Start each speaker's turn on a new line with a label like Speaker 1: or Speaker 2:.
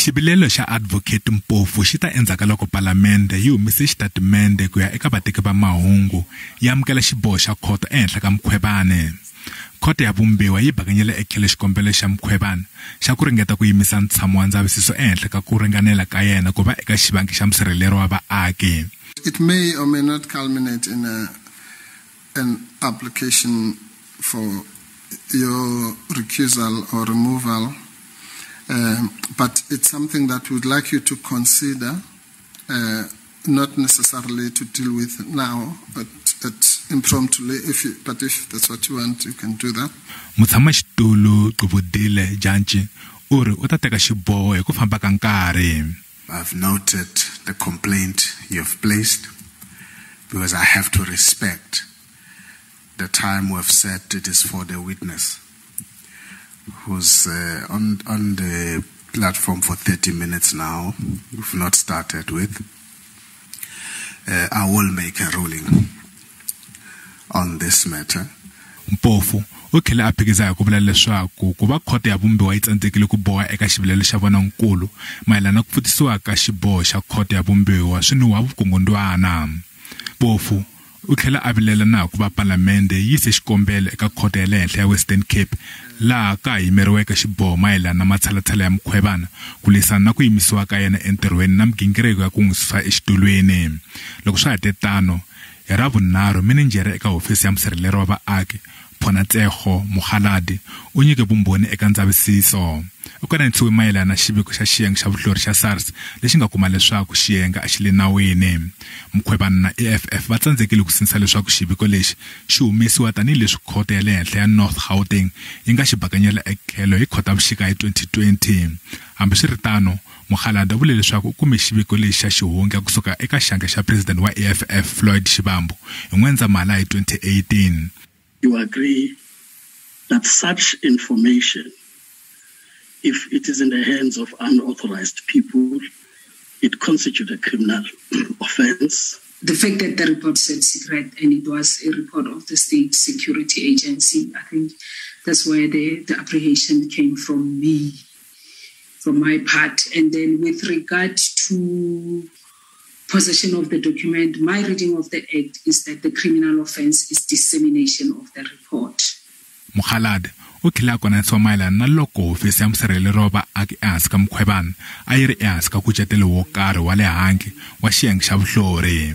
Speaker 1: Xivilelo xa advocate Mpofu xi ta endzhaku loko palamende yi humise xitatimende ku ya eka vateki va mahungu yi amukela xiboho xa khoto ehenhla ka Mkhwebane. Khoto ya vumbiwa yi bakanyele etlhelo xikombelo xa Mkhwebane xa ku ringeta ku yimisa ntshamo wa ndzavisiso ehenhla ka ku ringanela ka yena ku va eka xivangi xa musirheleri wa vaaki.
Speaker 2: It may or may not culminate in an application for your recusal or removal, but it's something that we'd like you to consider, not necessarily to deal with now, but impromptuli. But if that's what you want, you can do that.
Speaker 1: Mutshama-xitulu Qubudile Dyantyi uri u ta teka xiboho hi ku famba ka nkarhi.
Speaker 3: I've noted the complaint you've placed because I have to respect the time we've set. It is for the witness who's on the platform for 30 minutes now. We've not started with. I will make a ruling on this matter.
Speaker 1: Mpofu u tlhela a phikizana ku vula leswaku ku va khoto ya vumbiwa yi tsandzekile ku boha eka xivilelo xa vonankulu mayelana ku pfutisiwa ka xiboho xa khoto ya vumbiwa swi nuha vukungundwana. Mpofu u tlhela a vilela na ku va palamende yi se xikombelo eka khoto ya le henhla ya Western Cape laha ka yimeriweke xiboho mayelana na matshalatshala ya Mkhwebane ku lwisana na ku yimisiwa ka yena entirhweni na migingiriko ya ku n'wi susa exitulweni. Loko swi hete tano hi Ravunharhu minijere eka hofisi ya musirheleri wa vaaki Mokhaladi u nyike vumbhoni eka ndzavisiso. U kananisiwe mayelana na xiviko xa xiyenge xa vuhlori xa SARS lexi nga kuma leswaku xiyenge a xi le nawini. Mkhwebane na EFF va tsandzekile ku sindzisa leswaku xiviko lexi xi humesiwa tanihileswi khoto ya le henhla ya North Gauteng yi nga xi bakanyela etlhelo hi Khotavuxika hi 2020. Hambiswiritano Mokhaladi u vule leswaku u kume xiviko lexi xa xihundla kusuka eka xange xa president wa EFF Floyd Shivambu hi N'wendzamhala hi 2018.
Speaker 4: You agree that such information, if it is in the hands of unauthorized people, it constitutes a criminal offense?
Speaker 5: The fact that the report said secret and it was a report of the State Security Agency, I think that's where the apprehension came from me, from my part. And then with regard to possession of the document, my reading of the act is that the criminal offense is dissemination of the report.
Speaker 1: Mokhaladi u tlhela a konanisiwa mayelana na loko hofisi ya musirheleri wa vaaki ehansi ka Mkhwebane a yi ri ehansi ka nkucetelo wo karhi wa le handle wa xiyenge xa vuhlori.